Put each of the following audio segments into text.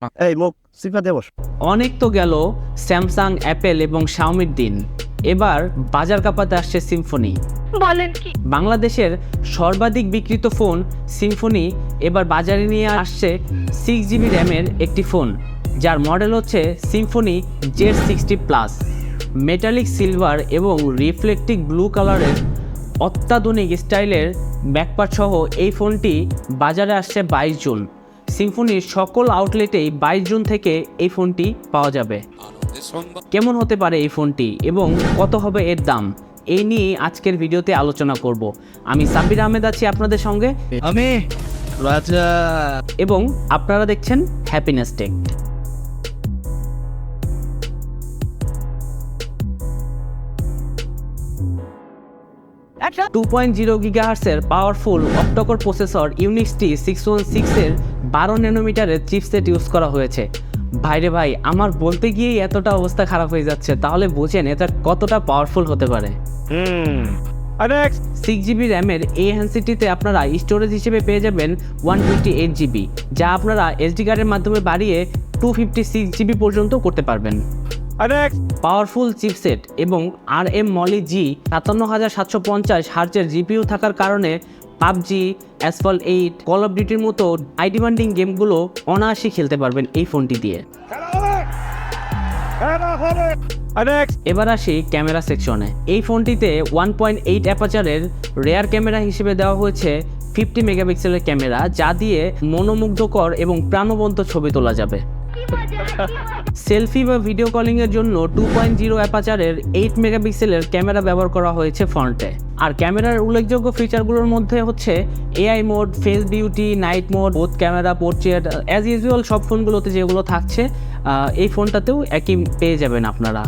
এই মুখ সিফা দেবস। অনেক তো গেল স্যামসাং, অ্যাপেল এবং শাওমির দিন। এবার বাজার কাঁপাতে আসছে সিম্ফনি। বলেন কি? বাংলাদেশের সর্বাধিক বিক্রিত ফোন সিম্ফনি এবার বাজারে নিয়ে আসছে 6GB র্যামের একটি ফোন, যার মডেল হচ্ছে Symphony Z60 plus. Metallic silver এবং রিফ্লেক্টিভ ব্লু কালারের অত্যাধুনিক স্টাইলের ব্যাকপার্ট সহ এই ফোনটি বাজারে আসছে 22 জুন। সিম্ফনির সকল আউটলেটেই 22 জুন থেকে এই ফোনটি পাওয়া যাবে। কেমন হতে পারে এই ফোনটি এবং কত হবে এর দাম, এই নিয়ে আজকের ভিডিওতে আলোচনা করব। আমি সাব্বির আহমেদ আছি আপনাদের সঙ্গে, আমি রাজা। এবং আপনারা দেখছেন হ্যাপিনেস টেক। 2.0 গিগাহার্টসের পাওয়ারফুল অক্টোকোর প্রসেসর ইউনিক্স T616 এর 12 ন্যানোমিটারের চিপসেট ইউজ করা হয়েছে। ভাইরে ভাই, আমার বলতে গিয়েই এতটা অবস্থা খারাপ হয়ে যাচ্ছে, তাহলে বোঝেন এটা কতটা পাওয়ারফুল হতে পারে। 6GB র্যামের এই হ্যান্ডসেটটিতে আপনারা স্টোরেজ হিসেবে পেয়ে যাবেন 128GB, যা আপনারা এসডি কার্ডের মাধ্যমে বাড়িয়ে 256GB পর্যন্ত করতে পারবেন। পাওয়ারফুল চিপসেট এবং RM মলি জি 57750 হার্জের জিপিইউ থাকার কারণে পাবজি, অ্যাসফল্ট 8, কল অফ ডিউটির মতো হাই ডিমান্ডিং গেমগুলো অনায়াসে খেলতে পারবেন এই ফোনটি দিয়ে। এবার আসি ক্যামেরা সেকশনে। এই ফোনটিতে 1.8 অ্যাপাচারের রেয়ার ক্যামেরা হিসেবে দেওয়া হয়েছে 50 মেগাপিক্সেলের ক্যামেরা, যা দিয়ে মনোমুগ্ধকর এবং প্রাণবন্ত ছবি তোলা যাবে। সেলফি বা ভিডিও কলিংয়ের জন্য 2.0 অ্যাপাচারের 8 মেগাপিক্সেলের ক্যামেরা ব্যবহার করা হয়েছে ফ্রন্টে। আর ক্যামেরার উল্লেখযোগ্য ফিচারগুলোর মধ্যে হচ্ছে AI mode, face beauty, night mode, both camera, portrait, as usual সব ফোনগুলোতে যেগুলো থাকছে এই ফোনটাতেও একই পেয়ে যাবেন আপনারা।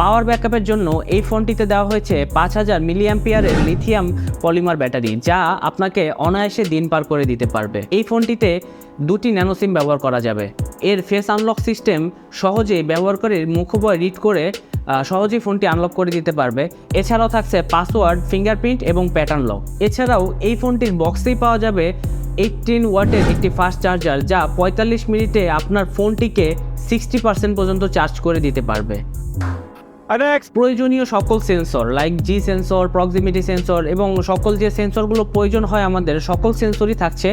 পাওয়ার ব্যাকআপের জন্য এই ফোনটিতে দেওয়া হয়েছে 5000 মিলিঅ্যাম্পিয়ারের লিথিয়াম পলিমার ব্যাটারি, যা আপনাকে অনায়াসে দিন পার করে দিতে পারবে। এই ফোনটিতে 2টি ন্যানো সিম ব্যবহার করা যাবে। এর ফেস আনলক সিস্টেম সহজেই ব্যবহারকারীর মুখোশ রিড করে সহজেই ফোনটি আনলক করে দিতে পারবে। এছাড়াও থাকছে পাসওয়ার্ড, ফিঙ্গারপ্রিন্ট এবং প্যাটার্ন লক। এছাড়াও এই ফোনটির বক্সেই পাওয়া যাবে 18 ওয়াটের একটি ফাস্ট চার্জার, যা 45 মিনিটে আপনার ফোনটিকে 60% পর্যন্ত চার্জ করে দিতে পারবে। প্রয়োজনীয় সকল সেন্সর লাইক জি সেন্সর, প্রক্সিমিটি সেন্সর এবং সকল যে সেন্সরগুলো প্রয়োজন হয় আমাদের, সকল সেন্সরই থাকছে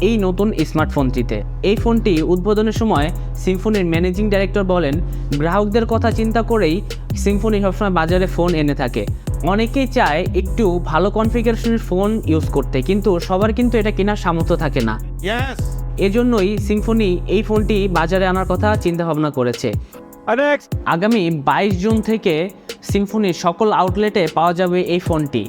এই নতুন স্মার্টফোনটিতে। এই ফোনটি উদ্বোধনের সময় সিম্ফনির ম্যানেজিং ডাইরেক্টর বলেন, গ্রাহকদের কথা চিন্তা করেই সিম্ফনি সবসময় বাজারে ফোন এনে থাকে। অনেকেই চায় একটু ভালো কনফিগারেশনের ফোন ইউজ করতে, কিন্তু সবার কিন্তু এটা কেনার সামর্থ্য থাকে না। এজন্যই সিম্ফনি এই ফোনটি বাজারে আনার কথা চিন্তা ভাবনা করেছে। আগামী 22 জুন থেকে সিম্ফনির সকল আউটলেটে পাওয়া যাবে এই ফোনটি,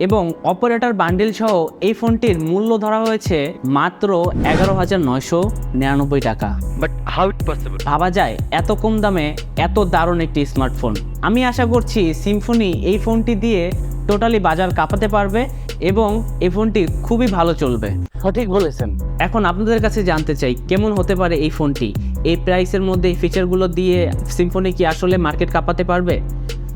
এবং অপারেটর বান্ডেল সহ এই ফোনটির মূল্য ধরা হয়েছে মাত্র 11,999 টাকা। But how it possible? ভাবা যায় এত কম দামে এত দারুণ একটি স্মার্টফোন। আমি আশা করছি সিম্ফনি এই ফোনটি দিয়ে টোটালি বাজার কাঁপাতে পারবে এবং এই ফোনটি খুবই ভালো চলবে। সঠিক বলেছেন। এখন আপনাদের কাছে জানতে চাই কেমন হতে পারে এই ফোনটি। এই প্রাইসের মধ্যে এই ফিচারগুলো দিয়ে সিম্ফনি কি আসলে মার্কেট কাঁপাতে পারবে?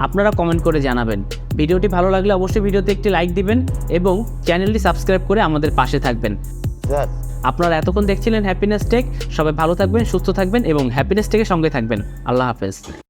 আপনারা কমেন্ট করে জানাবেন। ভিডিওটি ভালো লাগলে অবশ্যই ভিডিওতে একটি লাইক দিবেন এবং চ্যানেলটি সাবস্ক্রাইব করে আমাদের পাশে থাকবেন। আপনারা এতক্ষণ দেখছিলেন হ্যাপিনেস টেক। সবাই ভালো থাকবেন, সুস্থ থাকবেন এবং হ্যাপিনেস টেকের সঙ্গে থাকবেন। আল্লাহ হাফেজ।